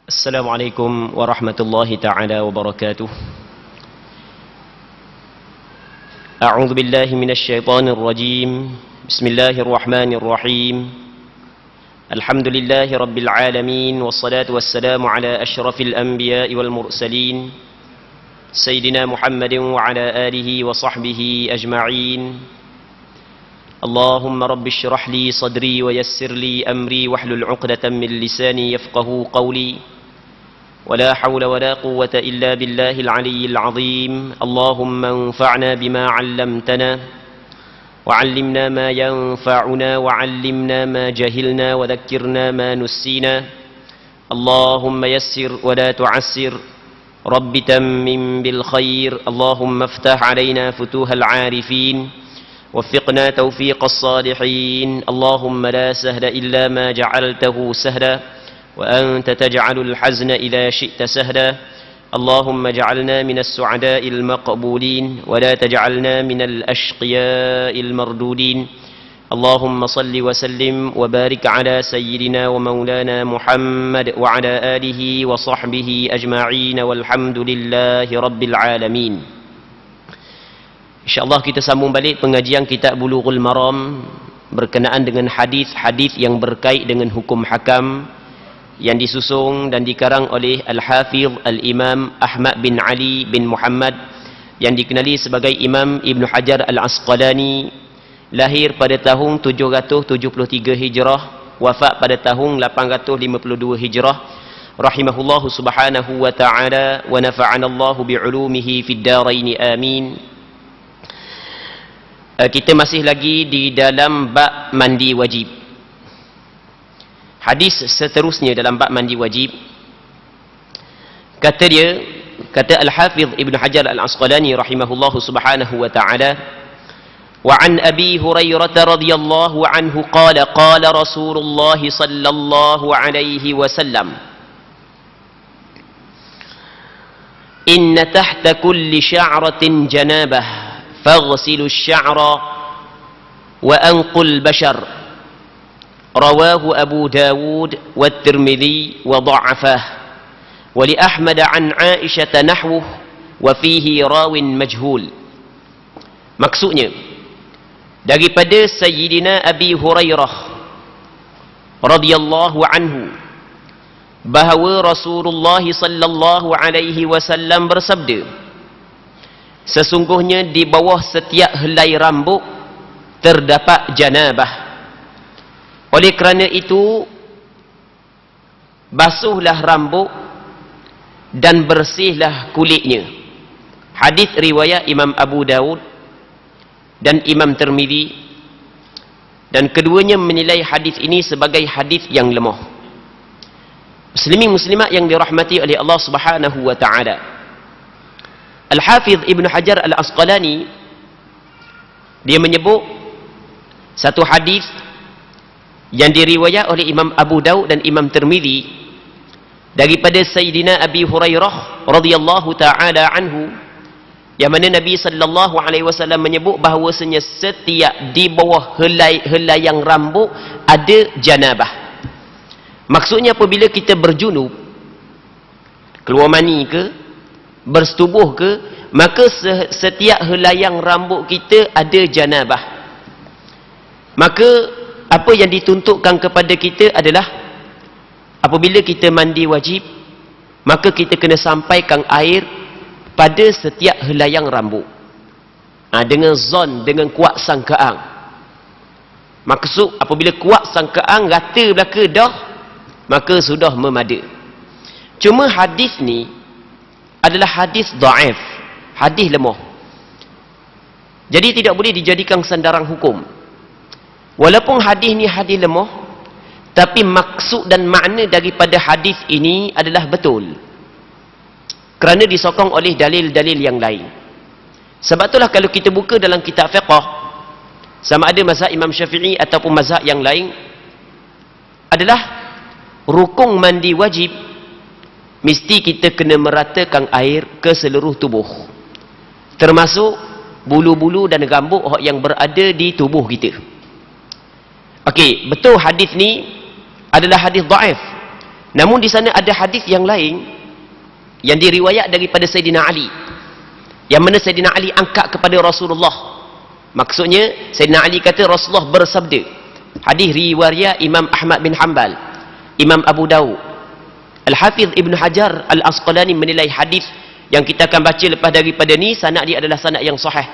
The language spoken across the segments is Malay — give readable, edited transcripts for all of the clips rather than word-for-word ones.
السلام عليكم ورحمة الله تعالى وبركاته. أعوذ بالله من الشيطان الرجيم. بسم الله الرحمن الرحيم. الحمد لله رب العالمين، والصلاة والسلام على أشرف الأنبياء والمرسلين سيدنا محمد وعلى آله وصحبه أجمعين. اللهم رب اشرح لي صدري ويسر لي أمري واحلل عقدة من لساني يفقه قولي، ولا حول ولا قوة إلا بالله العلي العظيم. اللهم انفعنا بما علمتنا وعلمنا ما ينفعنا وعلمنا ما جهلنا وذكرنا ما نسينا. اللهم يسر ولا تعسر، رب تمم بالخير. اللهم افتح علينا فتوح العارفين، وفقنا توفيق الصالحين. اللهم لا سهل إلا ما جعلته سهلا، وأنت تجعل الحزن إذا شئت سهلا. اللهم اجعلنا من السعداء المقبولين، ولا تجعلنا من الأشقياء المردودين. اللهم صل وسلم وبارك على سيدنا ومولانا محمد وعلى آله وصحبه أجمعين، والحمد لله رب العالمين. InsyaAllah kita sambung balik pengajian kitab Bulughul Maram berkenaan dengan hadis-hadis yang berkait dengan hukum hakam yang disusung dan dikarang oleh Al-Hafiz Al-Imam Ahmad bin Ali bin Muhammad yang dikenali sebagai Imam Ibn Hajar Al-Asqalani. Lahir pada tahun 773 Hijrah, wafat pada tahun 852 Hijrah. Rahimahullahu subhanahu wa ta'ala, wa nafa'anallahu bi'ulumihi fid daraini amin. Kita masih lagi di dalam bab mandi wajib. Hadis seterusnya dalam bab mandi wajib, kata Al-Hafiz Ibn Hajar Al-Asqalani rahimahullahu subhanahu wa ta'ala, wa an Abi Hurairah radhiyallahu anhu qala qala Rasulullah sallallahu alaihi wasallam, inna tahta kulli sya'ratin janabah faghsilu asy-sya'ra wa anqul bashar. رواه أبو داود والترمذي وضعفه، ولأحمد عن عائشة نحوه وفيه راو مجهول. Maksudnya daripada Sayyidina Abi Hurairah radhiyallahu anhu bahawa Rasulullah sallallahu alaihi wasallam bersabda, sesungguhnya di bawah setiap helai rambut terdapat janabah. Oleh kerana itu, basuhlah rambut dan bersihlah kulitnya. Hadis riwayat Imam Abu Daud dan Imam Tirmidzi, dan keduanya menilai hadis ini sebagai hadis yang lemah. Muslimin muslimat yang dirahmati oleh Allah Subhanahu wa taala, Al-Hafiz Ibn Hajar Al-Asqalani dia menyebut satu hadis yang diriwayat oleh Imam Abu Daud dan Imam Tirmidzi daripada Sayyidina Abi Hurairah radhiyallahu taala anhu, yang mana Nabi sallallahu alaihi wasallam menyebut bahawasanya setiap di bawah helai yang rambut ada janabah. Maksudnya apabila kita berjunub, keluar mani ke, bersetubuh ke, maka setiap helai yang rambut kita ada janabah. Maka apa yang dituntutkan kepada kita adalah apabila kita mandi wajib, maka kita kena sampaikan air pada setiap helayang rambut, dengan zon, dengan kuat sangkaan. Maksud apabila kuat sangkaan rata belaka dah, maka sudah memada. Cuma hadis ni adalah hadis dhaif, hadis lemah, jadi tidak boleh dijadikan sandaran hukum. Walaupun hadis ni hadis lemah, tapi maksud dan makna daripada hadis ini adalah betul, kerana disokong oleh dalil-dalil yang lain. Sebab itulah kalau kita buka dalam kitab fiqh, sama ada mazhab Imam Syafi'i ataupun mazhab yang lain, adalah rukun mandi wajib mesti kita kena meratakan air ke seluruh tubuh, termasuk bulu-bulu dan rambut yang berada di tubuh kita. Okey, betul hadis ni adalah hadis dhaif, Namun di sana ada hadis yang lain yang diriwayat daripada Sayyidina Ali, yang mana Sayyidina Ali angkat kepada Rasulullah. Maksudnya Sayyidina Ali kata Rasulullah bersabda. Hadis riwayat Imam Ahmad bin Hanbal, Imam Abu Dawud. Al-Hafiz Ibn Hajar Al-Asqalani menilai hadis yang kita akan baca lepas daripada ni, sanad dia adalah sanad yang sahih.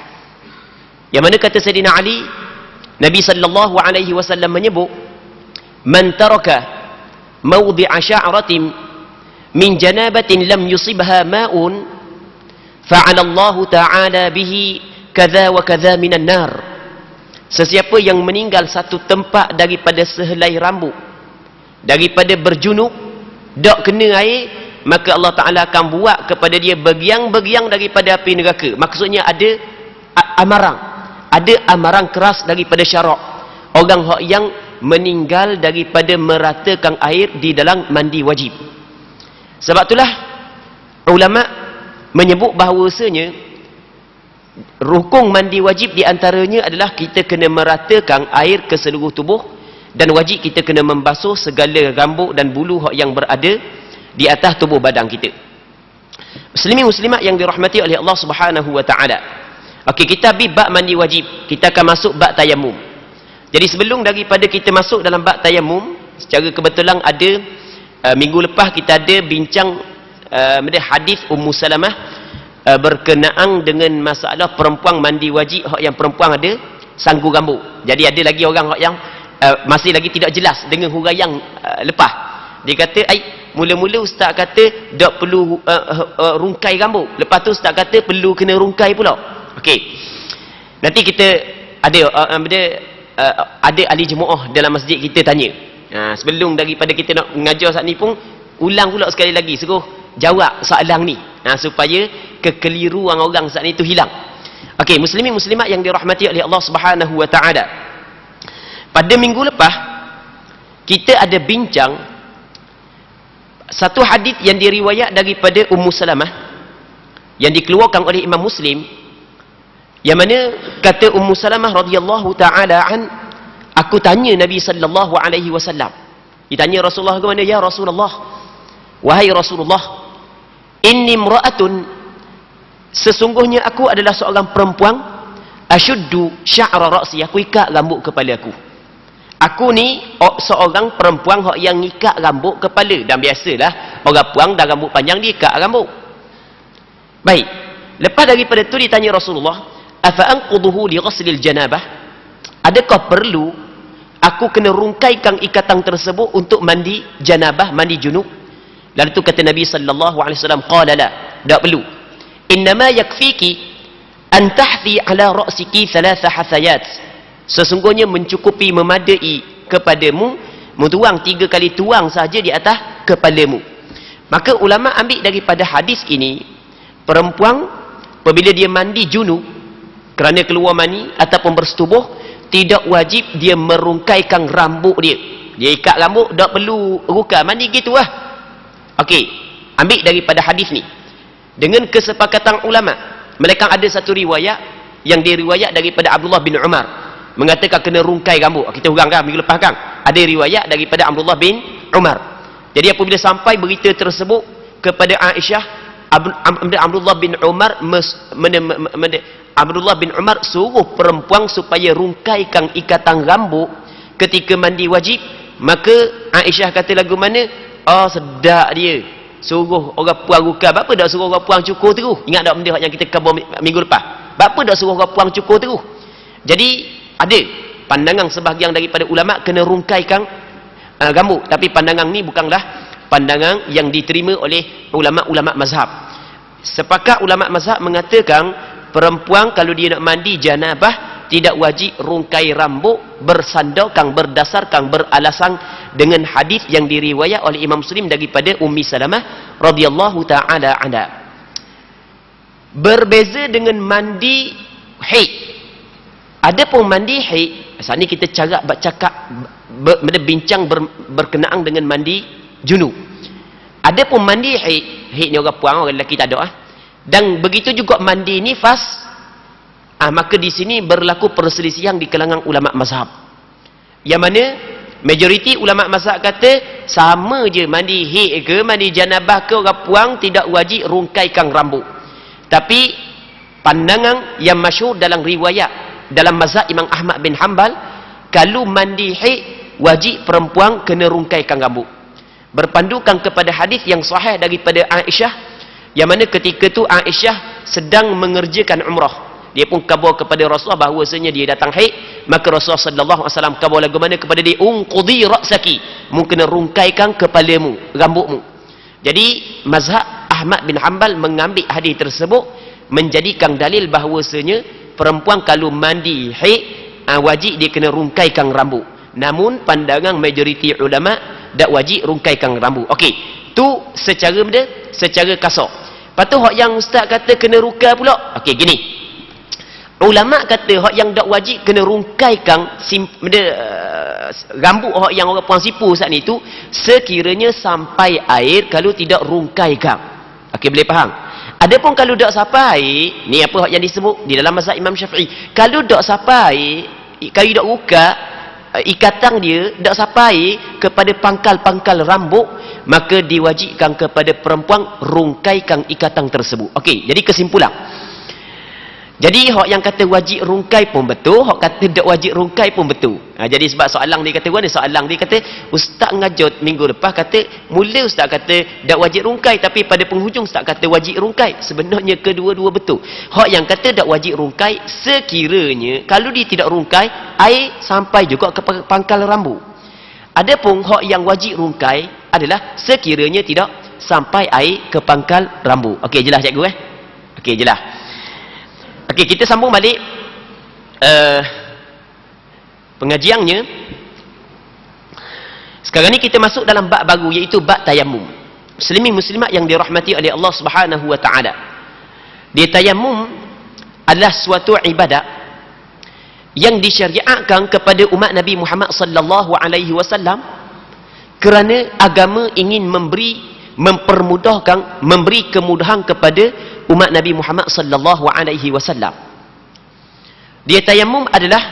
Yang mana kata Sayyidina Ali, Nabi sallallahu alaihi wasallam menyebut, "Man taraka mawdi'a sya'ratin min janabatin lam yusibha ma'un fa'ala Allah ta'ala bihi kadza wa kadza minan nar." Sesiapa yang meninggal satu tempat daripada sehelai rambut, daripada berjunub, dak kena air, maka Allah Ta'ala akan buat kepada dia bergiang-bergiang daripada api neraka. Maksudnya ada amarang keras daripada syarak. Orang yang meninggal daripada meratakan air di dalam mandi wajib. Sebab itulah ulama menyebut bahawasanya rukun mandi wajib di antaranya adalah kita kena meratakan air ke seluruh tubuh, dan wajib kita kena membasuh segala rambut dan bulu yang berada di atas tubuh badan kita. Muslimin muslimat yang dirahmati oleh Allah Subhanahu wa taala. Okey, kita bi bab mandi wajib, kita akan masuk bab tayamum. Jadi sebelum daripada kita masuk dalam bab tayamum, secara kebetulan ada minggu lepas kita ada bincang hadis Ummu Salamah berkenaan dengan masalah perempuan mandi wajib, hak yang perempuan ada sanggu rambut. Jadi ada lagi orang hak yang masih lagi tidak jelas dengan huraian lepas. Dia kata, mula-mula ustaz kata tak perlu rungkai rambut, lepas tu ustaz kata perlu kena rungkai pula. Okey, nanti kita ada ahli jemaah dalam masjid kita tanya, sebelum daripada kita nak mengajar saat ni pun ulang pula sekali lagi, suruh jawab soalan ni, supaya kekeliruan orang saat ni tu hilang. Okey, muslimin muslimat yang dirahmati oleh Allah Subhanahu wa taala. Pada minggu lepas kita ada bincang satu hadis yang diriwayat daripada Ummu Salamah yang dikeluarkan oleh Imam Muslim, yang mana kata Ummu Salamah radhiyallahu taala an, aku tanya Nabi sallallahu alaihi wasallam. Ditanya Rasulullah ke mana? Ya Rasulullah, wahai Rasulullah, inni imra'atun, sesungguhnya aku adalah seorang perempuan, asyuddu sya'ra ra'si, aku ikat rambut kepala aku. Aku ni seorang perempuan yang ikat rambut kepala, dan biasalah orang puang dah rambut panjang dia ikat rambut. Baik, lepas daripada tu ditanya Rasulullah, afa anquduhu li ghuslil janabah, adakah perlu aku kena rungkaikan ikatan tersebut untuk mandi janabah, mandi junub? Lalu tu kata Nabi sallallahu alaihi wasallam, qala la, tak perlu. Innama yakfiki an tahthi ala ra'siki thalatha hathayat, sesungguhnya mencukupi, memadai kepadamu tuang 3 kali tuang saja di atas kepalamu. Maka ulama ambil daripada hadis ini, perempuan apabila dia mandi junub kerana keluar mani ataupun bersetubuh, tidak wajib dia merungkaikan rambut dia. Dia ikat rambut, tak perlu rungkai, mandi gitu lah. Okey, ambil daripada hadis ni dengan kesepakatan ulama. Mereka ada satu riwayat yang diriwayat daripada Abdullah bin Umar mengatakan kena rungkai rambut. Kita urang kan minggu lepas kan, ada riwayat daripada Abdullah bin Umar. Jadi apabila sampai berita tersebut kepada Aisyah, Abdullah bin Umar Abdullah bin Umar suruh perempuan supaya rungkaikan ikatan rambut ketika mandi wajib. Maka Aisyah kata lagu mana, sedap dia suruh orang puang rungkai. Bapa dak suruh orang puang cukur terus? Ingat tak benda yang kita khabar minggu lepas? Bapa dak suruh orang puang cukur terus? Jadi ada pandangan sebahagian daripada ulama kena rungkaikan rambut, tapi pandangan ni bukanlah pandangan yang diterima oleh ulama-ulama mazhab. Sepakat ulama mazhab mengatakan perempuan kalau dia nak mandi janabah tidak wajib rungkai rambut, bersandarkan, berdasarkan, beralasan dengan hadis yang diriwayat oleh Imam Muslim daripada Ummi Salamah radhiyallahu taala anha. Berbeza dengan mandi haid. Adapun mandi haid, saat ni kita bincang berkenaan dengan mandi junub. Adapun mandi haid ni orang puang, orang lelaki tak ada. Dan begitu juga mandi nifas, maka di sini berlaku perselisihan di kalangan ulama mazhab. Yang mana Majoriti ulama mazhab kata sama je mandi haid ke mandi janabah ke orang puang tidak wajib rungkaikan rambut. Tapi pandangan yang masyhur dalam riwayat dalam mazhab Imam Ahmad bin Hanbal, kalau mandi haid wajib perempuan kena rungkaikan rambut. Berpandukan kepada hadis yang sahih daripada Aisyah, yang mana ketika tu Aisyah sedang mengerjakan umrah. Dia pun khabar kepada Rasulullah bahawasanya dia datang haid, maka Rasulullah sallallahu alaihi wasallam khabar lagu mana kepada dia, unqudi ra'saki, mu kena rungkaikan kepalamu, rambutmu. Jadi mazhab Ahmad bin Hanbal mengambil hadis tersebut menjadikan dalil bahawasanya perempuan kalau mandi haid wajib dia kena rungkaikan rambut. Namun pandangan majoriti ulama tak wajib rungkaikan rambut. Okey, tu secara benda, secara kasar. Lepas tu hak yang ustaz kata kena rungkai pula. Okey, gini. Ulama kata hak yang tak wajib kena rungkaikan rambut hak yang orang puan sipu saat ni tu sekiranya sampai air, kalau tidak rungkaikan. Okey, boleh faham? Adapun kalau tak sampai air, ni apa hak yang disebut di dalam mazhab Imam Syafi'i. Kalau tak sampai air, kalau tak ruka ikatan dia tak sampai kepada pangkal-pangkal rambut, maka diwajibkan kepada perempuan rungkaikan ikatan tersebut. Okey, jadi kesimpulan. Jadi hak yang kata wajib rungkai pun betul, hak kata tak wajib rungkai pun betul. Jadi sebab soalan dia kata mana? Soalan dia kata ustaz ngajut minggu lepas kata mula ustaz kata tak wajib rungkai, tapi pada penghujung ustaz kata wajib rungkai. Sebenarnya kedua-dua betul. Hak yang kata tak wajib rungkai sekiranya kalau dia tidak rungkai air sampai juga ke pangkal rambut. Adapun hak yang wajib rungkai adalah sekiranya tidak sampai air ke pangkal rambut. Okey, jelas cikgu Okey, jelas. Okey, kita sambung balik pengajiannya. Sekarang ni kita masuk dalam bab baru, iaitu bab tayammum. Muslimin muslimat yang dirahmati oleh Allah Subhanahu wa taala. Dia tayammum adalah suatu ibadat yang disyariatkan kepada umat Nabi Muhammad sallallahu alaihi wasallam kerana agama ingin mempermudahkan, memberi kemudahan kepada umat Nabi Muhammad sallallahu alaihi wasallam. Dia tayammum adalah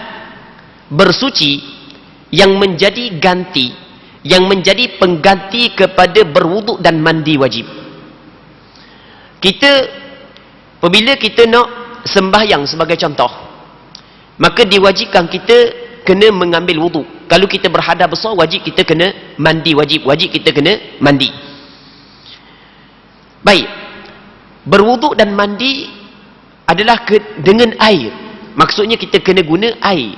bersuci yang menjadi ganti, yang menjadi pengganti kepada berwuduk dan mandi wajib. Kita apabila kita nak sembahyang sebagai contoh, maka diwajibkan kita kena mengambil wuduk. Kalau kita berhadas besar, wajib kita kena mandi wajib, wajib kita kena mandi. Baik, berwuduk dan mandi adalah dengan air. Maksudnya kita kena guna air.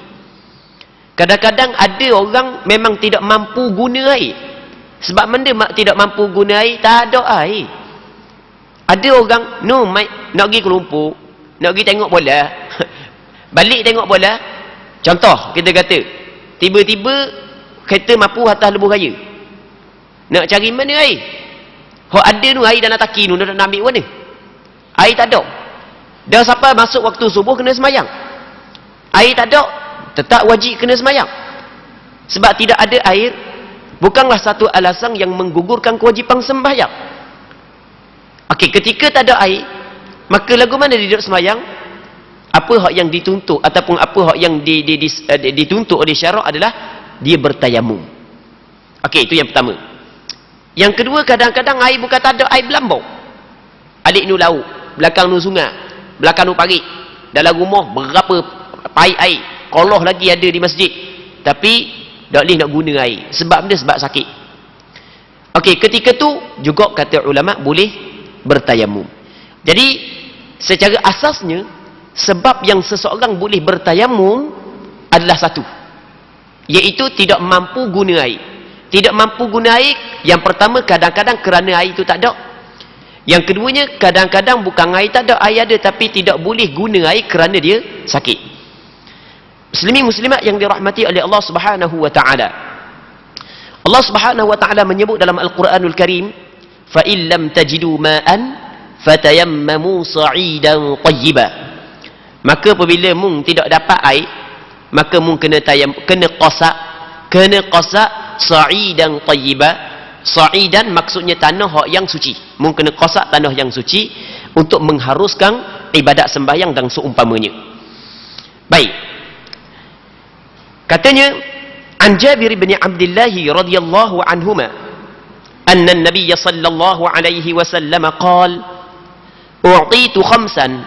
Kadang-kadang ada orang memang tidak mampu guna air. Sebab mana tidak mampu guna air? Tak ada air. Ada orang, no, nak pergi ke Lumpur, nak pergi tengok bola, balik tengok bola, contoh kita kata, tiba-tiba kereta mampu atas lebuh raya. Nak cari mana air? Hak ada tu air dalam taki tu, nak ambil mana? Air tak ada. Dah sampai masuk waktu subuh kena semayang. Air tak ada, tetap wajib kena semayang. Sebab tidak ada air bukanlah satu alasan yang menggugurkan kewajipan sembahyang. Okey, ketika tak ada air, maka lagu mana dia duduk semayang? Apa hak yang dituntut ataupun apa hak yang dituntut oleh syarak adalah dia bertayamum. Okey, itu yang pertama. Yang kedua, kadang-kadang air bukan tak ada, air berlambau. Alik nu laut, belakang nu sungai, belakang nu parit, dalam rumah berapa paip air, koloh lagi ada di masjid, tapi tak boleh nak guna air. Sebab dia sebab sakit. Okey, ketika tu juga kata ulama boleh bertayamum. Jadi secara asasnya sebab yang seseorang boleh bertayamum adalah satu, iaitu tidak mampu guna air. Tidak mampu guna air, yang pertama kadang-kadang kerana air itu tak ada. Yang keduanya kadang-kadang bukan air tak ada, air ada tapi tidak boleh guna air kerana dia sakit. Muslimin muslimat yang dirahmati oleh Allah Subhanahu wa taala. Allah Subhanahu wa taala menyebut dalam Al-Quranul Karim, "Fa in lam tajidu ma'an fatayammamu sa'idan tayyiba." Maka apabila mung tidak dapat air, maka mung kena qasak sa'idan tayyiba. Sa'idan maksudnya tanah yang suci. Mung kena qasak tanah yang suci untuk mengharuskan ibadat sembahyang dan seumpamanya. Baik. Katanya An Jabir bin Abdullah radhiyallahu anhuma anna an-nabiy sallallahu alaihi wasallam qala u'titu khamsan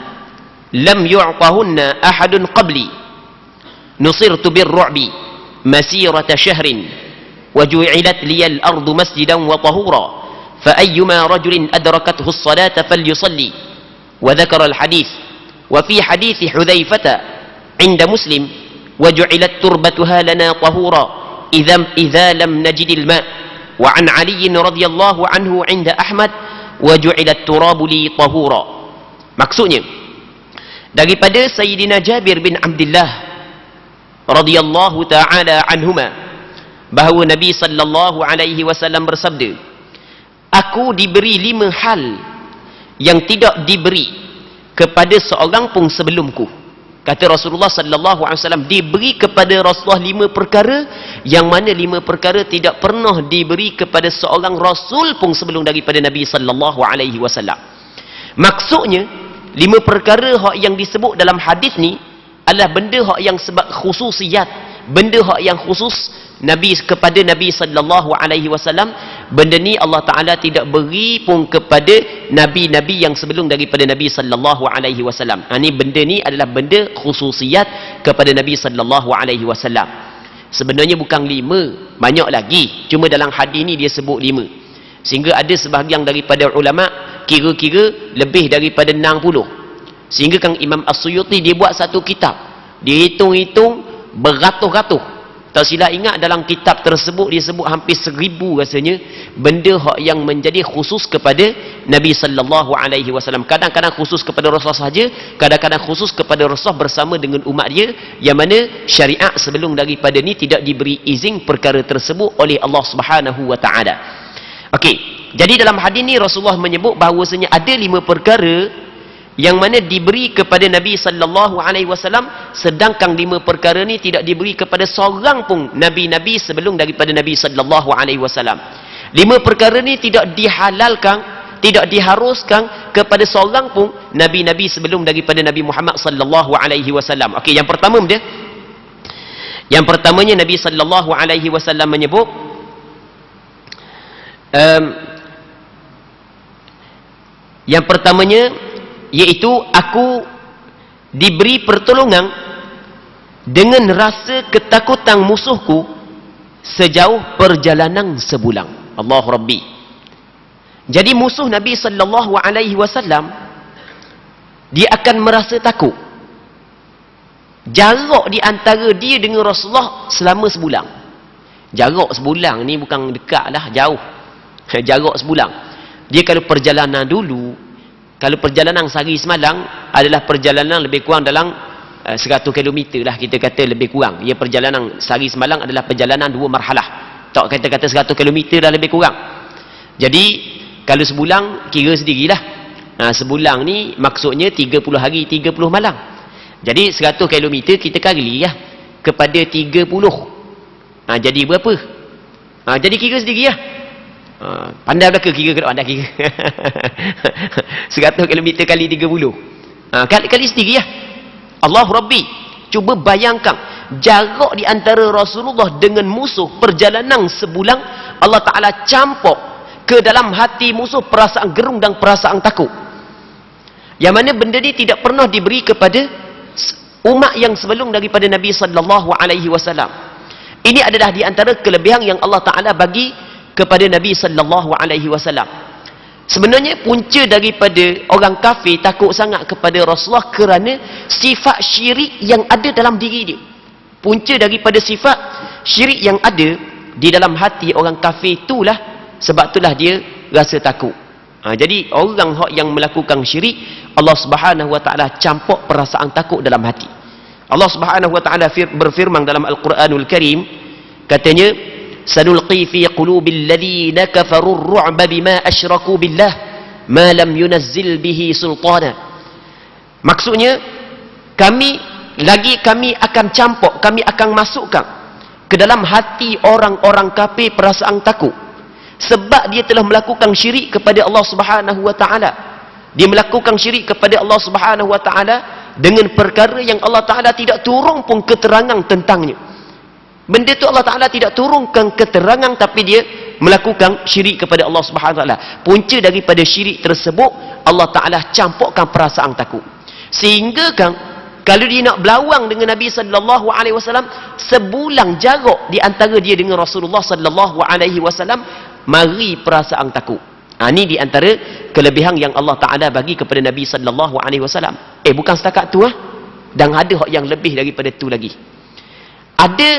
lam yu'tahunna ahadun qabli nusirtu bir-ru'bi masirata shahrin wa ju'ilat liyal ardu masjidan wa tahura fa ayyuma rajulin adrakathu as-salata falyusalli wa dhakara al-hadith wa fi hadith Hudzaifah 'inda Muslim wa ju'ilat turbatuha lana tahura idza lam najid al-ma' wa 'an Ali radhiyallahu anhu 'inda Ahmad wa ju'ilat turabu li tahura. Maksudnya daripada Sayyidina Jabir bin Abdullah radhiyallahu taala anhuma bahawa Nabi sallallahu alaihi wasallam bersabda, aku diberi 5 hal yang tidak diberi kepada seorang pun sebelumku. Kata Rasulullah sallallahu alaihi wasallam, diberi kepada Rasulullah 5 perkara yang mana 5 perkara tidak pernah diberi kepada seorang rasul pun sebelum daripada Nabi sallallahu alaihi wasallam. Maksudnya 5 perkara yang disebut dalam hadis ni adalah benda yang sebab khususiyat, benda yang khusus Nabi kepada Nabi sallallahu alaihi wasallam. Benda ni Allah Taala tidak beri pun kepada nabi-nabi yang sebelum daripada Nabi sallallahu alaihi wasallam. Ni benda ni adalah benda khususiyat kepada Nabi sallallahu alaihi wasallam. Sebenarnya bukan 5, banyak lagi. Cuma dalam hadis ni dia sebut 5. Sehingga ada sebahagian daripada ulama kira-kira lebih daripada 60. Sehingga Kang Imam As-Suyuti dia buat satu kitab. Dia hitung-hitung beratus-ratus. Tak silap ingat dalam kitab tersebut dia sebut hampir 1000 rasanya benda yang menjadi khusus kepada Nabi sallallahu alaihi wasallam. Kadang-kadang khusus kepada Rasul sahaja, kadang-kadang khusus kepada Rasul bersama dengan umat dia, yang mana syariat sebelum daripada ni tidak diberi izin perkara tersebut oleh Allah Subhanahu wa taala. Okey, jadi dalam hadis ni Rasulullah menyebut bahawasanya ada 5 perkara yang mana diberi kepada Nabi sallallahu alaihi wasallam, sedangkan 5 perkara ni tidak diberi kepada seorang pun nabi-nabi sebelum daripada Nabi sallallahu alaihi wasallam. 5 perkara ni tidak dihalalkan, tidak diharuskan kepada seorang pun nabi-nabi sebelum daripada Nabi Muhammad sallallahu alaihi wasallam. Okey, yang pertama dia, yang pertamanya Nabi sallallahu alaihi wasallam menyebut yang pertamanya iaitu aku diberi pertolongan dengan rasa ketakutan musuhku sejauh perjalanan sebulan. Allahu Rabbi. Jadi musuh Nabi sallallahu alaihi wasallam dia akan merasa takut. Jarak di antara dia dengan Rasulullah selama sebulan. Jarak sebulan ni bukan dekat lah, jauh. Jarak sebulan. Dia kalau perjalanan dulu, kalau perjalanan sehari semalam adalah perjalanan lebih kurang dalam 100 km lah, kita kata lebih kurang. Ya, perjalanan sehari semalam adalah perjalanan 2 marhalah. Tak kata-kata 100 km dah lebih kurang. Jadi kalau sebulan kira sendirilah. Sebulan ni maksudnya 30 hari 30 malam. Jadi 100 km kita kali lah kepada 30. Jadi berapa? Jadi kira sendirilah. Pandai belaka kira ke pandai kira. 100 km kali 30. Kali sendiri ya. Allah Rabbi. Cuba bayangkan jarak di antara Rasulullah dengan musuh perjalanan sebulan. Allah Taala campur ke dalam hati musuh perasaan gerung dan perasaan takut. Yang mana benda ni tidak pernah diberi kepada umat yang sebelum daripada Nabi sallallahu alaihi wasallam. Ini adalah di antara kelebihan yang Allah Taala bagi kepada Nabi sallallahu alaihi wasallam. Sebenarnya punca daripada orang kafir takut sangat kepada Rasulullah kerana sifat syirik yang ada dalam diri dia. Punca daripada sifat syirik yang ada di dalam hati orang kafir itulah, sebab itulah dia rasa takut. Jadi orang yang melakukan syirik, Allah Subhanahu wa taala campur perasaan takut dalam hati. Allah Subhanahu wa taala berfirman dalam Al-Quranul Karim, katanya sanulqi fi qulubil ladzina kafaru ar-ru'ba bima asyraku billah ma lam yunazzil bihi sultana. Maksudnya kami akan campur, kami akan masukkan ke dalam hati orang-orang kafir perasaan takut, sebab dia telah melakukan syirik kepada Allah Subhanahu wa taala. Dia melakukan syirik kepada Allah Subhanahu wa taala dengan perkara yang Allah Taala tidak turun pun keterangan tentangnya. Benda tu Allah Ta'ala tidak turunkan keterangan, tapi dia melakukan syirik kepada Allah Subhanahu Wa Ta'ala. Punca daripada syirik tersebut, Allah Ta'ala campurkan perasaan takut. Sehingga kan, kalau dia nak berlawang dengan Nabi sallallahu alaihi wasallam, sebulan jarak di antara dia dengan Rasulullah sallallahu alaihi wasallam, mari perasaan takut. Ini di antara kelebihan yang Allah Ta'ala bagi kepada Nabi sallallahu alaihi wasallam. Bukan setakat tu dan ada hak yang lebih daripada tu lagi. Ada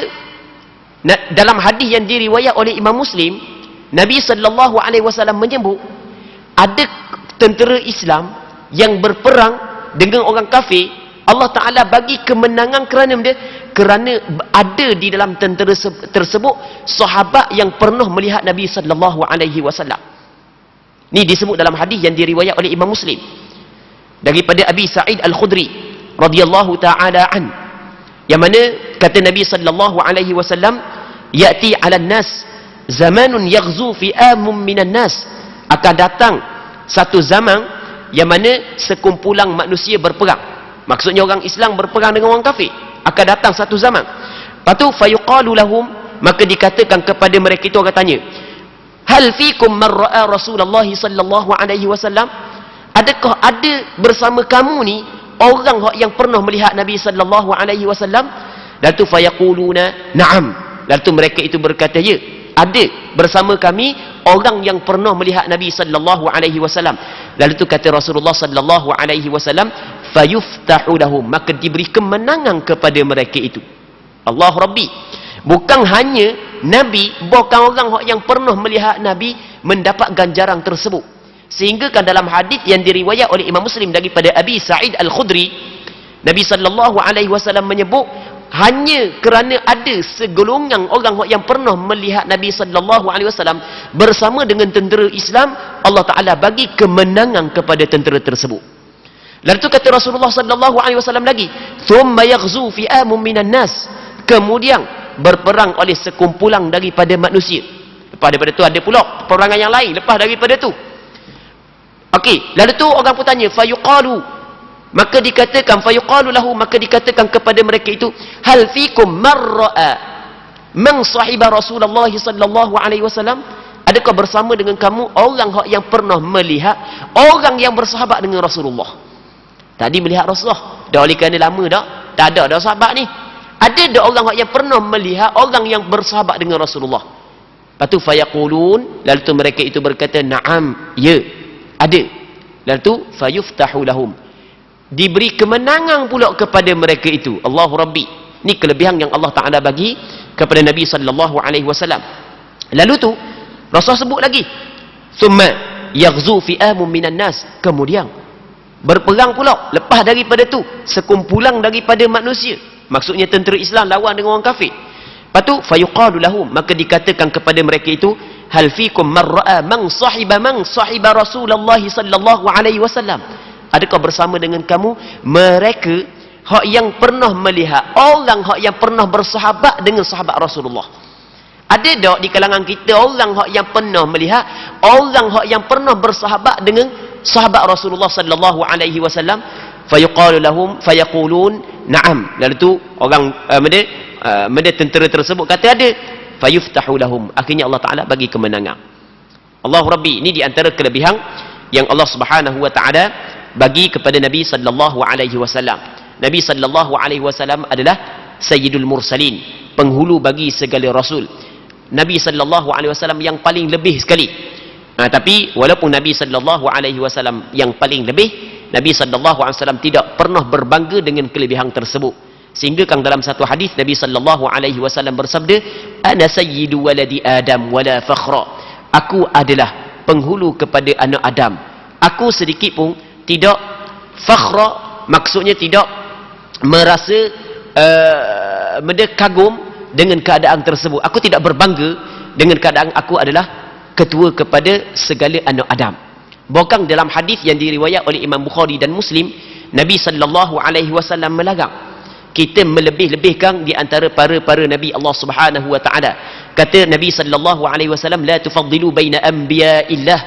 dalam hadis yang diriwayat oleh Imam Muslim, Nabi sallallahu alaihi wasallam menyebut ada tentera Islam yang berperang dengan orang kafir. Allah Ta'ala bagi kemenangan kerana ada di dalam tentera tersebut sahabat yang pernah melihat Nabi sallallahu alaihi wasallam. Ini disebut dalam hadis yang diriwayat oleh Imam Muslim daripada Abi Sa'id Al-Khudri radhiyallahu ta'ala an, yang mana kata Nabi sallallahu alaihi wasallam, ya'ti 'alan nas zamanun yaghzu fi'amun minan nas, akan datang satu zaman yang mana sekumpulan manusia berperang. Maksudnya orang Islam berperang dengan orang kafir. Akan datang satu zaman. Lepas tu fayuqalu lahum, maka dikatakan kepada mereka itu, orang tanya, hal fikum man ra'a Rasulullah sallallahu alaihi wasallam? Adakah ada bersama kamu ni orang yang pernah melihat Nabi sallallahu alaihi wasallam? Dan tu fayaquluna na'am. Lalu tu mereka itu berkata, ya, ada bersama kami orang yang pernah melihat Nabi sallallahu alaihi wasallam. Lalu tu kata Rasulullah sallallahu alaihi wasallam, fayuftahu lahum, maka diberi kemenangan kepada mereka itu. Allah Rabbi, bukan hanya Nabi, bukan orang yang pernah melihat Nabi mendapat ganjaran tersebut. Sehingga kan dalam hadis yang diriwayat oleh Imam Muslim daripada Abi Sa'id Al-Khudri, Nabi sallallahu alaihi wasallam menyebut, hanya kerana ada segolongan orang yang pernah melihat Nabi sallallahu alaihi wasallam bersama dengan tentera Islam, Allah Ta'ala bagi kemenangan kepada tentera tersebut. Lalu tu kata Rasulullah sallallahu alaihi wasallam lagi, thumma yaghzu fi'amun minan nas, kemudian berperang oleh sekumpulan daripada manusia. Lepas daripada tu ada pula peperangan yang lain lepas daripada tu. Okey, lalu tu orang pun tanya, fayuqalu, maka dikatakan, fayuqalu lahu, maka dikatakan kepada mereka itu, hal fikum marra'a man sahiba Rasulullah sallallahu alaihi wasallam? Adakah bersama dengan kamu orang yang pernah melihat orang yang bersahabat dengan Rasulullah? Tadi melihat Rasulullah, dah oleh kerana lama tak ada dah sahabat ni. Ada dah orang yang pernah melihat orang yang bersahabat dengan Rasulullah. Lepas tu fayaqulun, lalu tu mereka itu berkata, na'am, ya, ada. Lalu tu fayuftahu lahum, diberi kemenangan pula kepada mereka itu. Allahu Rabbi, ni kelebihan yang Allah Ta'ala bagi kepada Nabi sallallahu alaihi wasallam. Lalu tu Rasul sebut lagi, summa yaghzu fi'amun minan nas, kemudian berperang pula lepas daripada tu sekumpulan daripada manusia, maksudnya tentera Islam lawan dengan orang kafir. Lepas tu fayuqalu lahum, maka dikatakan kepada mereka itu, hal fikum man ra'a man sahiba Rasulullah sallallahu alaihi wasallam? Adakah bersama dengan kamu mereka hak yang pernah melihat orang hak yang pernah bersahabat dengan sahabat Rasulullah? Ada tak di kalangan kita orang hak yang pernah melihat orang hak yang pernah bersahabat dengan sahabat Rasulullah sallallahu alaihi wasallam? Fayuqalu lahum fayaqulun na'am. Lalu tu orang tentera tersebut kata ada. Fayuftahu lahum, akhirnya Allah Ta'ala bagi kemenangan. Allah Rabbi, ini di antara kelebihan yang Allah Subhanahu wa Ta'ala bagi kepada Nabi sallallahu alaihi wasallam. Nabi sallallahu alaihi wasallam adalah sayyidul mursalin, penghulu bagi segala rasul. Nabi sallallahu alaihi wasallam yang paling lebih sekali. Tapi walaupun Nabi sallallahu alaihi wasallam yang paling lebih, Nabi sallallahu alaihi wasallam tidak pernah berbangga dengan kelebihan tersebut. Sehingga kan dalam satu hadis Nabi sallallahu alaihi wasallam bersabda, ana sayyidu waladi Adam wala fakhra. Aku adalah penghulu kepada anak Adam. Aku sedikit pun tidak fakhra, maksudnya tidak merasa kagum dengan keadaan tersebut. Aku tidak berbangga dengan keadaan aku adalah ketua kepada segala anak Adam. Bahkan dalam hadis yang diriwayat oleh Imam Bukhari dan Muslim, Nabi sallallahu alaihi wasallam melarang kita melebih-lebihkan di antara para nabi Allah Subhanahu wa taala. Kata Nabi sallallahu alaihi wasallam, la tufaddilu baina anbiya'illah,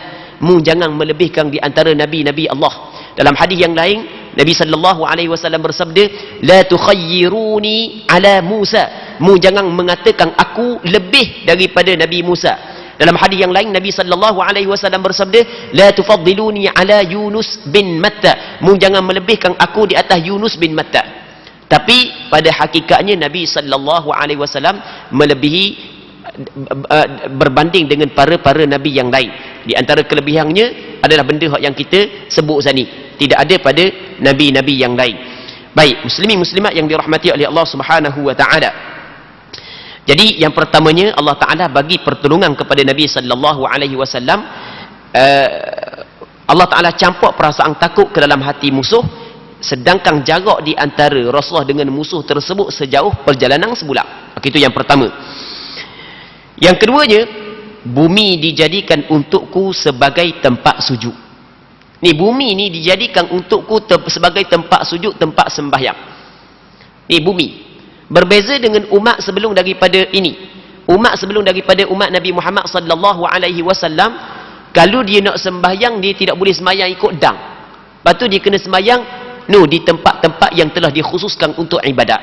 mu jangan melebihkan di antara nabi-nabi Allah. Dalam hadis yang lain, Nabi sallallahu alaihi wasallam bersabda, la tukhayyiruni ala Musa, mu jangan mengatakan aku lebih daripada Nabi Musa. Dalam hadis yang lain Nabi sallallahu alaihi wasallam bersabda, la tufaddiluni ala Yunus bin Matta, mu jangan melebihkan aku di atas Yunus bin Matta. Tapi pada hakikatnya Nabi sallallahu alaihi wasallam melebihi berbanding dengan para nabi yang lain. Di antara kelebihannya adalah benda yang kita sebut tadi, tidak ada pada nabi-nabi yang lain. Baik, muslimin muslimat yang dirahmati oleh Allah Subhanahu wa taala. Jadi yang pertamanya, Allah Taala bagi pertolongan kepada Nabi sallallahu alaihi wasallam. Allah Taala campur perasaan takut ke dalam hati musuh, sedangkan jarak di antara Rasulullah dengan musuh tersebut sejauh perjalanan sebulan. Itu yang pertama. Yang keduanya, bumi dijadikan untukku sebagai tempat sujud. Ni bumi ni dijadikan untukku sebagai tempat sujud, tempat sembahyang. Ni bumi. Berbeza dengan umat sebelum daripada ini. Umat sebelum daripada umat Nabi Muhammad sallallahu alaihi wasallam, kalau dia nak sembahyang, dia tidak boleh sembahyang ikut dang. Lepas tu dia kena sembahyang di tempat-tempat yang telah dikhususkan untuk ibadat.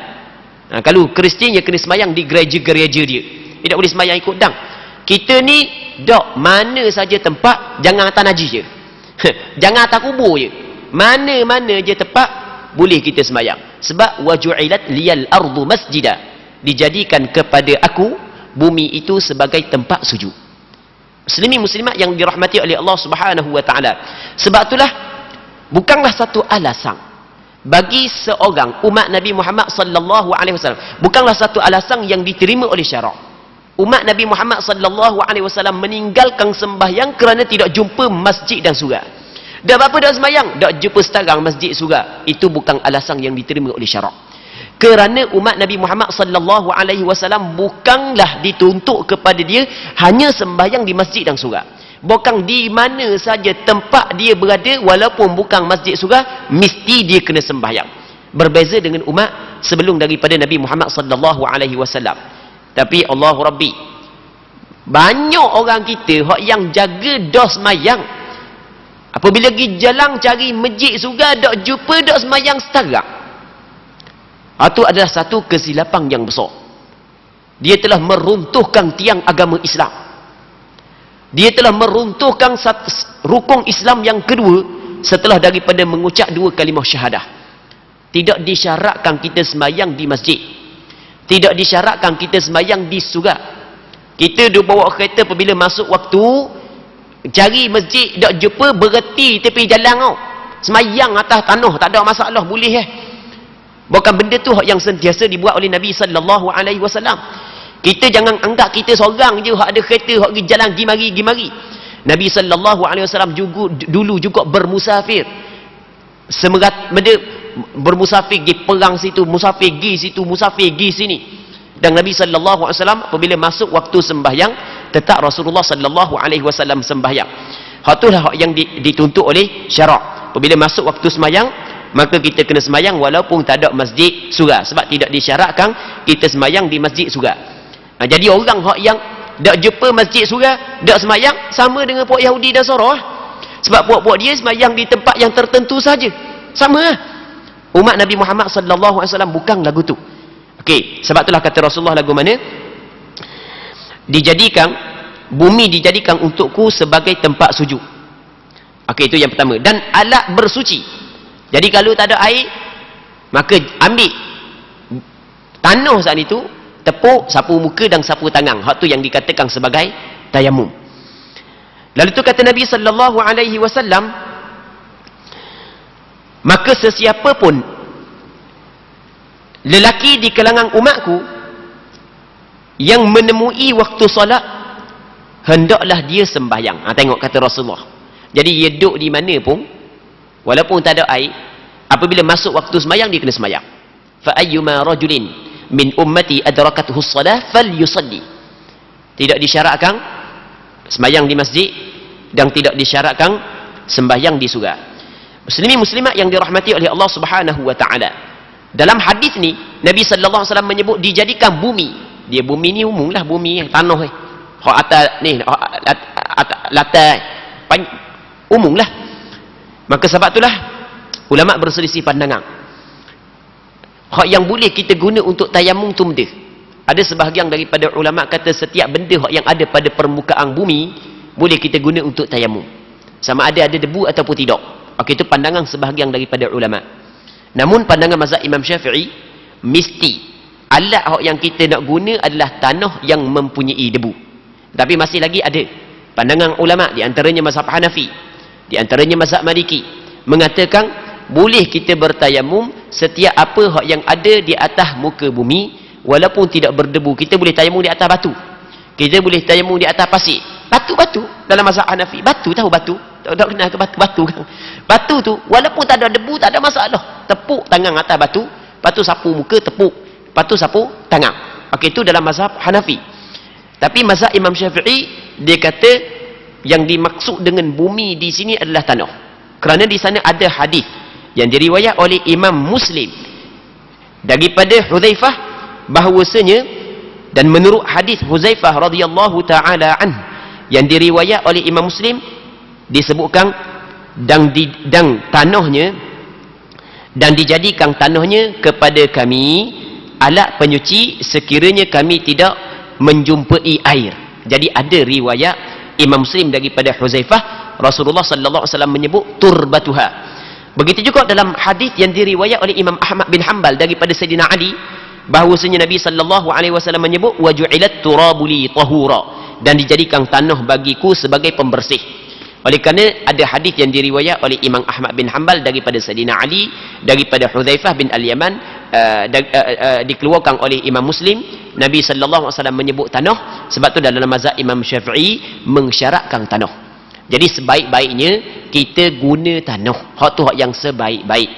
Kalau Kristian, dia kena sembahyang di gereja-gereja dia. Tidak boleh sembahyang ikut dang. Kita ni dok mana saja tempat, jangan atas najis je. Jangan atas kubur je. Mana-mana je tempat boleh kita sembahyang. Sebab waju'ilat liyal ardu masjida, dijadikan kepada aku bumi itu sebagai tempat sujud. Muslimin muslimat yang dirahmati oleh Allah Subhanahu wa taala. Sebab itulah bukanlah satu alasan bagi seorang umat Nabi Muhammad sallallahu alaihi wasallam, bukanlah satu alasan yang diterima oleh syarak. Umat Nabi Muhammad sallallahu alaihi wasallam meninggalkan sembahyang kerana tidak jumpa masjid dan surau. Dah apa dah sembahyang, dah jumpa sekarang masjid surau. Itu bukan alasan yang diterima oleh syarak. Kerana umat Nabi Muhammad sallallahu alaihi wasallam bukanlah dituntut kepada dia hanya sembahyang di masjid dan surau. Bukan di mana saja tempat dia berada, walaupun bukan masjid surau, mesti dia kena sembahyang. Berbeza dengan umat sebelum daripada Nabi Muhammad sallallahu alaihi wasallam. Tapi Allahu Rabbi, banyak orang kita yang jaga dah semayang, apabila pergi jalan cari masjid surau, dak jumpa dak semayang setara. Itu adalah satu kesilapan yang besar. Dia telah meruntuhkan tiang agama Islam. Dia telah meruntuhkan rukun Islam yang kedua setelah daripada mengucap dua kalimah syahadah. Tidak disyaratkan kita semayang di masjid. Tidak disyaratkan kita sembahyang di surau. Kita duk bawa kereta, apabila masuk waktu cari masjid tak jumpa, berhenti tepi jalan kau. Sembahyang atas tanah, tak ada masalah, boleh . Bukan benda tu yang sentiasa dibuat oleh Nabi sallallahu alaihi wasallam. Kita jangan anggap kita seorang je hak ada kereta, hak pergi jalan gi mari. Nabi sallallahu alaihi wasallam dulu juga bermusafir. Bermusafir pergi perang situ, musafir pergi situ, musafir pergi sini. Dan Nabi sallallahu alaihi wasallam apabila masuk waktu sembahyang, tetap Rasulullah sallallahu alaihi wasallam sembahyang. Itulah hak yang dituntut oleh syarak. Apabila masuk waktu sembahyang, maka kita kena sembahyang walaupun tak ada masjid surau, sebab tidak disyaratkan kita sembahyang di masjid surau. Jadi orang hak yang tak jumpa masjid surau, tak sembahyang, sama dengan puak Yahudi dan Nasara. Sebab puak-puak dia sembahyang di tempat yang tertentu saja. Sama lah. Umat Nabi Muhammad sallallahu alaihi wasallam bukan lagu tu. Okey, sebab itulah kata Rasulullah lagu mana? Bumi dijadikan untukku sebagai tempat sujud. Okey, itu yang pertama. Dan alat bersuci. Jadi kalau tak ada air, maka ambil tanah saat itu, tepuk, sapu muka dan sapu tangan. Hak tu yang dikatakan sebagai tayamum. Lalu tu kata Nabi sallallahu alaihi wasallam, maka sesiapa pun lelaki di kalangan umatku yang menemui waktu solat, hendaklah dia sembahyang. Tengok kata Rasulullah. Jadi dia duduk di mana pun, walaupun tak ada air, apabila masuk waktu sembahyang, dia kena sembahyang. Fa ayyuma rajulin min ummati adrakathu as-salah falyusalli. Tidak disyaratkan sembahyang di masjid dan tidak disyaratkan sembahyang di surau. Muslimin muslimat yang dirahmati oleh Allah Subhanahu wa taala. Dalam hadis ni Nabi sallallahu alaihi wasallam menyebut dijadikan bumi. Dia bumi ni umumlah, bumi tanah hak atas ni, latar umumlah. Maka sebab itulah Ulama berselisih pandangan. Hak yang boleh kita guna untuk tayamum tu benda. Ada sebahagian daripada ulama kata setiap benda hak yang ada pada permukaan bumi boleh kita guna untuk tayamum. Sama ada debu ataupun tidak. Okey, itu pandangan sebahagian daripada ulama. Namun pandangan mazhab Imam Syafi'i mesti alat hak yang kita nak guna adalah tanah yang mempunyai debu. Tapi masih lagi ada pandangan ulama di antaranya mazhab Hanafi, di antaranya mazhab Maliki mengatakan boleh kita bertayamum setiap apa hak yang ada di atas muka bumi walaupun tidak berdebu. Kita boleh tayamum di atas batu, kita boleh tayamum di atas pasir. Batu dalam mazhab Hanafi, batu, tahu batu? Tak kenal ke batu kan? Batu tu walaupun tak ada debu tak ada masalah. Tepuk tangan atas batu, lepas tu sapu muka, tepuk, lepas tu sapu tangan. Okey, itu dalam mazhab Hanafi. Tapi mazhab Imam Syafi'i dia kata yang dimaksud dengan bumi di sini adalah tanah. Kerana di sana ada hadis yang diriwayat oleh Imam Muslim daripada Hudzaifah bahawasanya, dan menurut hadis Hudzaifah radhiyallahu taala anhu yang diriwayat oleh Imam Muslim disebutkan dan tanahnya dan dijadikan tanahnya kepada kami alat penyuci sekiranya kami tidak menjumpai air. Jadi ada riwayat Imam Muslim daripada Hudzaifah, Rasulullah sallallahu alaihi wasallam menyebut turbatuha. Begitu juga dalam hadis yang diriwayat oleh Imam Ahmad bin Hanbal daripada Sayyidina Ali bahawasanya Nabi sallallahu alaihi wasallam menyebut waju'ilat turabu li tahura, dan dijadikan tanah bagiku sebagai pembersih. Oleh kerana ada hadis yang diriwayat oleh Imam Ahmad bin Hanbal daripada Sayyidina Ali daripada Hudzaifah bin Al-Yaman dikeluarkan oleh Imam Muslim, Nabi sallallahu alaihi wasallam menyebut tanah. Sebab tu dalam mazhab Imam Syafi'i mensyaratkan tanah. Jadi sebaik-baiknya kita guna tanah. Hak tu hak yang sebaik-baik.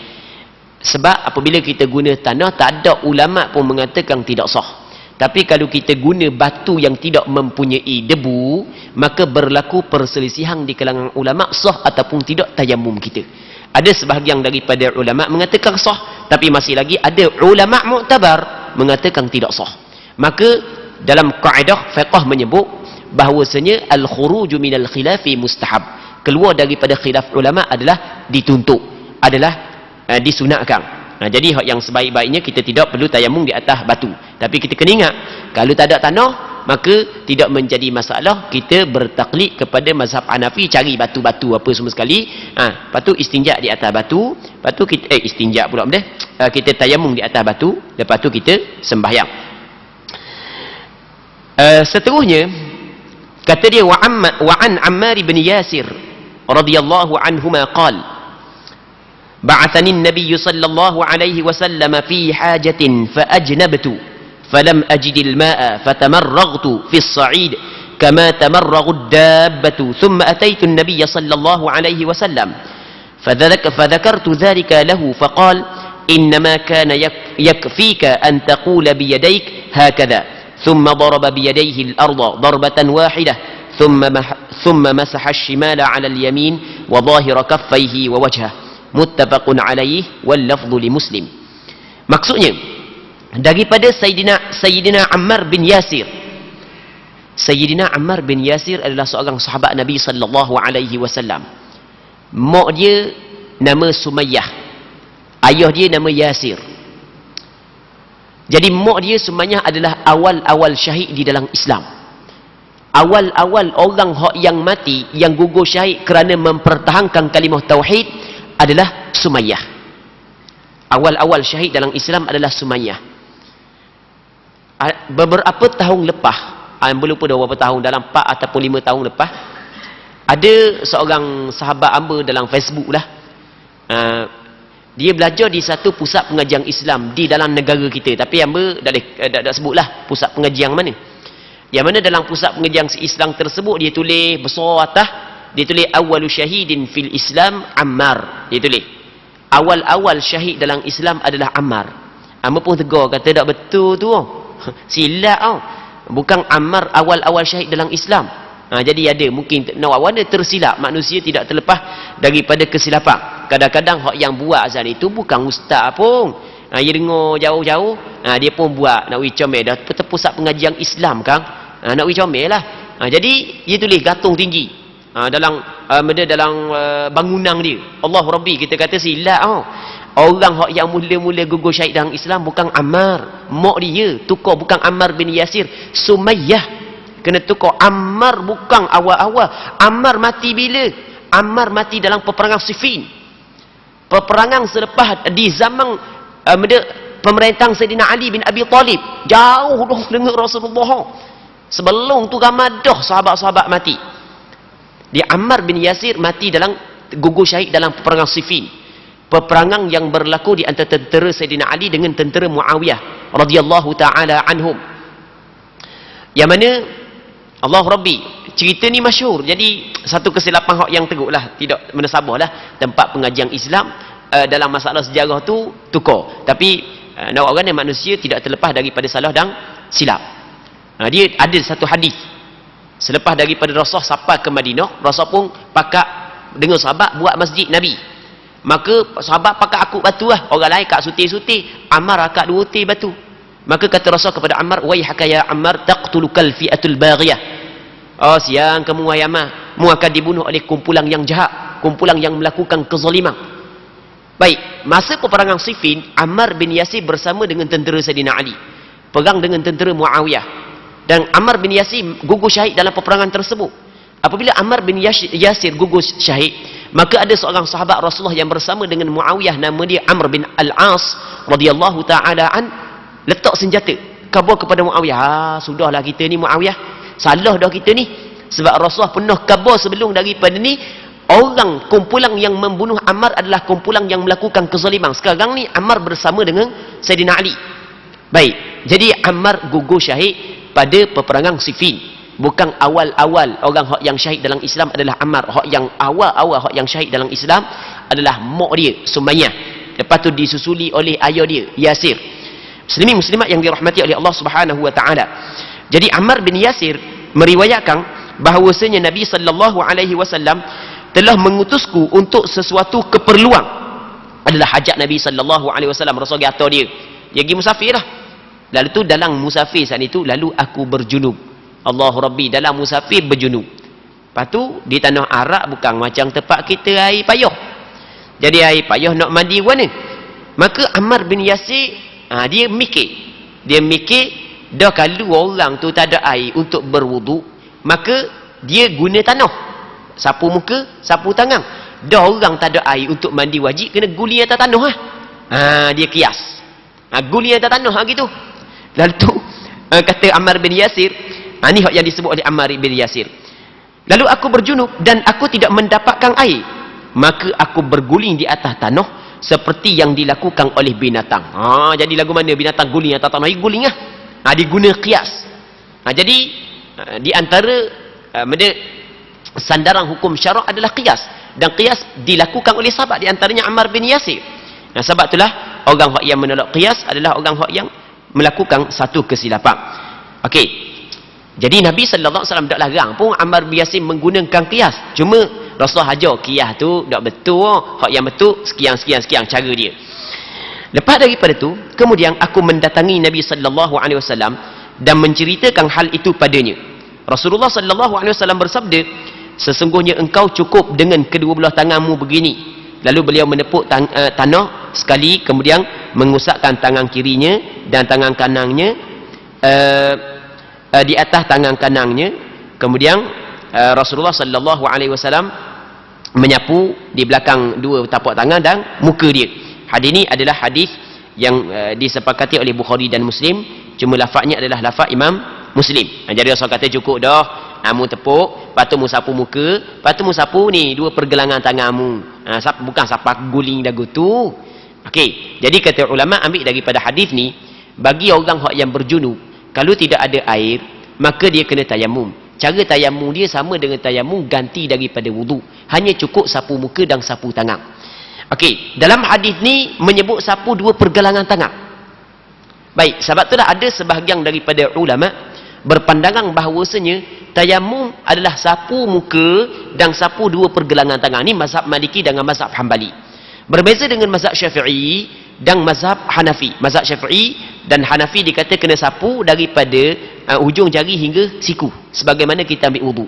Sebab apabila kita guna tanah, tak ada ulama pun mengatakan tidak sah. Tapi kalau kita guna batu yang tidak mempunyai debu, maka berlaku perselisihan di kalangan ulama sah ataupun tidak tayamum kita. Ada sebahagian daripada ulama mengatakan sah, tapi masih lagi ada ulama mu'tabar mengatakan tidak sah. Maka dalam kaedah fiqh menyebut bahawasanya al-khuruju minal khilafi mustahab. Keluar daripada khilaf ulama adalah dituntut, adalah disunatkan. Jadi hak yang sebaik-baiknya kita tidak perlu tayamum di atas batu. Tapi kita kena ingat, kalau tak ada tanah, maka tidak menjadi masalah kita bertaklid kepada mazhab Hanafi, cari batu-batu apa semua sekali. Lepas tu istinja di atas batu, lepas tu kita istinja pula benda. Kita tayamum di atas batu, lepas tu kita sembahyang. Seterusnya kata dia wa an Ammar bin Yasir radhiyallahu anhuma qala بعثني النبي صلى الله عليه وسلم في حاجة فأجنبت فلم أجد الماء فتمرغت في الصعيد كما تمرغ الدابة ثم أتيت النبي صلى الله عليه وسلم فذكرت ذلك له فقال إنما كان يكفيك أن تقول بيديك هكذا ثم ضرب بيديه الأرض ضربة واحدة ثم مسح الشمال على اليمين وظاهر كفيه ووجهه muttafaqun alaih wal lafdhu li Muslim. Maksudnya daripada Sayyidina Ammar bin Yasir. Sayyidina Ammar bin Yasir adalah seorang sahabat Nabi sallallahu alaihi wasallam. Mak dia nama Sumayyah, ayah dia nama Yasir. Jadi mak dia semuanya adalah awal-awal syahid di dalam Islam. Awal-awal orang yang mati, yang gugur syahid kerana mempertahankan kalimah tauhid adalah Sumayyah. Awal-awal syahid dalam Islam adalah Sumayyah. Beberapa tahun lepas, belum lupa berapa tahun, dalam 4 ataupun 5 tahun lepas, ada seorang sahabat hamba dalam Facebook lah, dia belajar di satu pusat pengajian Islam di dalam negara kita. Tapi hamba tak sebutlah pusat pengajian mana. Yang mana dalam pusat pengajian Islam tersebut dia tulis besar atas, dia tulis awwalu syahidin fil Islam Ammar. Dia tulis awal-awal syahid dalam Islam adalah Ammar. Hamba pun tegur, kata tak betul tu. Silap tau. Bukan Ammar awal-awal syahid dalam Islam. Jadi ada mungkin awalnya tersilap. Manusia tidak terlepas daripada kesilapan. Kadang-kadang hak yang buat azan itu bukan ustaz pun. Dia dengar jauh-jauh, dia pun buat nak pergi comel dah pusat pengajian Islam kan. Nak pergi comel lah. Jadi dia tulis gantung tinggi. Dalam dalam bangunan dia. Allah Rabbi, kita kata silap. Orang yang mula-mula gugur syahid dalam Islam bukan Ammar, mak dia tukar, bukan Ammar bin Yasir, Sumayyah kena tukar. Ammar bukan awal-awal. Ammar mati bila? Ammar mati dalam peperangan Siffin, peperangan selepas di zaman pemerintahan Sayyidina Ali bin Abi Talib. Jauh dah dengar Rasulullah. Sebelum tu ramai dah sahabat-sahabat mati. Dia Ammar bin Yasir mati dalam gugur syahid dalam peperangan Siffin, peperangan yang berlaku di antara tentera Sayyidina Ali dengan tentera Muawiyah radhiyallahu taala anhum. Yang mana Allah Rabbi, cerita ni masyhur. Jadi satu kesilapan hak yang teruklah, tidak menasabahlah tempat pengajian Islam dalam masalah sejarah tu tukar. Tapi orang dan manusia tidak terlepas daripada salah dan silap. Dia ada satu hadis selepas daripada Rasul sampai ke Madinah, Rasul pun pakak dengan sahabat buat masjid Nabi. Maka sahabat pakak akut batu lah, orang lain kat suti-suti, Ammar akak 2 utir batu. Maka kata Rasul kepada Ammar, waihaka ya Ammar taqtulukal fi'atul baghiyah. Oh siang kamu wahai Ammar, mu akan dibunuh oleh kumpulan yang jahat, kumpulan yang melakukan kezaliman. Baik, masa peperangan Siffin, Ammar bin Yasir bersama dengan tentera Sayyidina Ali perang dengan tentera Muawiyah, dan Ammar bin Yasir gugur syahid dalam peperangan tersebut. Apabila Ammar bin Yasir gugur syahid, maka ada seorang sahabat Rasulullah yang bersama dengan Muawiyah, nama dia Amr bin Al-As radhiyallahu taala an, letak senjata kabar kepada Muawiyah. Sudahlah kita ni Muawiyah, salah dah kita ni, sebab Rasulullah pernah kabar sebelum daripada ni, orang kumpulan yang membunuh Ammar adalah kumpulan yang melakukan kezaliman. Sekarang ni Ammar bersama dengan Sayyidina Ali. Baik, jadi Ammar gugur syahid pada peperangan Siffin. Bukan awal-awal orang hak yang syahid dalam Islam adalah Ammar. Hak yang awal-awal hak yang syahid dalam Islam adalah mak dia, Sumayyah. Lepas tu disusuli oleh ayah dia, Yasir. Muslimin muslimat yang dirahmati oleh Allah Subhanahu wa taala. Jadi Ammar bin Yasir meriwayatkan bahawasanya Nabi sallallahu alaihi wasallam telah mengutusku untuk sesuatu keperluan. Adalah hajat Nabi sallallahu alaihi wasallam. Rasul kata dia pergi musafir lah. Lalu tu dalam musafir saat itu, lalu aku berjunub. Allah Rabbi, dalam musafir berjunub. Lepas tu di tanah Arab bukan macam tempat kita air payah. Jadi air payah nak mandi mana? Maka Ammar bin Yasir dia mikir dah kalau orang tu tak ada air untuk berwuduk, maka dia guna tanah, sapu muka, sapu tangan. Dah orang tak ada air untuk mandi wajib, kena guli atas tanah lah. Dia kias, guli atas tanah gitu. Lalu tu kata Ammar bin Yasir, ni hak yang disebut oleh Ammar bin Yasir, lalu aku berjunub dan aku tidak mendapatkan air, maka aku berguling di atas tanah seperti yang dilakukan oleh binatang. Jadi lagu mana binatang guling atas tanah? Guling lah. Diguna kias. Jadi di antara sandaran hukum syarak adalah kias, dan kias dilakukan oleh sahabat, di antaranya Ammar bin Yasir. Sebab itulah orang yang menolak kias adalah orang yang melakukan satu kesilapan. Okey. Jadi Nabi sallallahu alaihi wasallam tak larang pun Ammar bin Yasir menggunakan kias. Cuma Rasulullah hajar kias tu tak betul. Hak yang betul sekian cara dia. Lepas daripada tu, kemudian aku mendatangi Nabi sallallahu alaihi wasallam dan menceritakan hal itu padanya. Rasulullah sallallahu alaihi wasallam bersabda, sesungguhnya engkau cukup dengan kedua belah tanganmu begini. Lalu beliau menepuk tanah sekali, kemudian mengusapkan tangan kirinya dan tangan kanannya di atas tangan kanannya. Kemudian Rasulullah sallallahu alaihi wasallam menyapu di belakang dua tapak tangan dan muka dia. Hadis ini adalah hadis yang disepakati oleh Bukhari dan Muslim. Cuma lafaznya adalah lafaz Imam Muslim. Jadi Rasul kata cukup dah, mu tepuk, lepas tu mu sapu muka, lepas tu mu sapu ni dua pergelangan tanganmu. Bukan sapak guling dagu tu. Okey, jadi kata ulama ambil daripada hadis ni, bagi orang yang berjunub, kalau tidak ada air, maka dia kena tayamum. Cara tayamum dia sama dengan tayamum ganti daripada wudu. Hanya cukup sapu muka dan sapu tangan. Okey, dalam hadis ni menyebut sapu dua pergelangan tangan. Baik, sebab itulah ada sebahagian daripada ulama berpandangan bahawasanya tayamum adalah sapu muka dan sapu dua pergelangan tangan. Ini mazhab Maliki dengan mazhab Hambali. Berbeza dengan mazhab Syafi'i dan mazhab Hanafi. Mazhab Syafi'i dan Hanafi dikata kena sapu daripada hujung jari hingga siku, sebagaimana kita ambil wudu.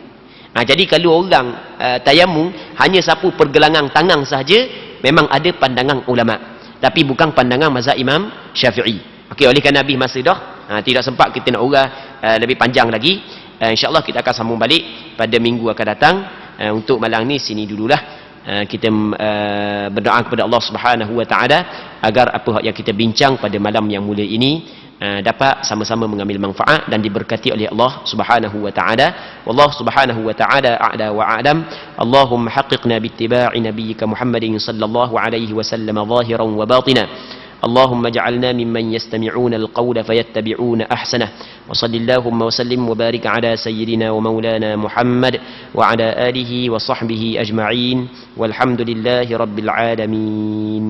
Jadi kalau orang tayamum hanya sapu pergelangan tangan sahaja, memang ada pandangan ulama, tapi bukan pandangan mazhab Imam Syafi'i. Okey, oleh kerana Nabi masa dah tidak sempat kita nak urah lebih panjang lagi. InsyaAllah kita akan sambung balik pada minggu akan datang. Untuk malam ni sini dululah. Kita berdoa kepada Allah Subhanahu wa taala agar apa yang kita bincang pada malam yang mulia ini dapat sama-sama mengambil manfaat dan diberkati oleh Allah Subhanahu wa taala. Wallahu Subhanahu wa taala a'la wa a'lam. Allahumma haqqiqna bittiba'i nabiyyika Muhammadin sallallahu alaihi wasallam zahiran wa batina. اللهم اجعلنا ممن يستمعون القول فيتبعون أحسنه وصل اللهم وسلم وبارك على سيدنا ومولانا محمد وعلى آله وصحبه أجمعين والحمد لله رب العالمين.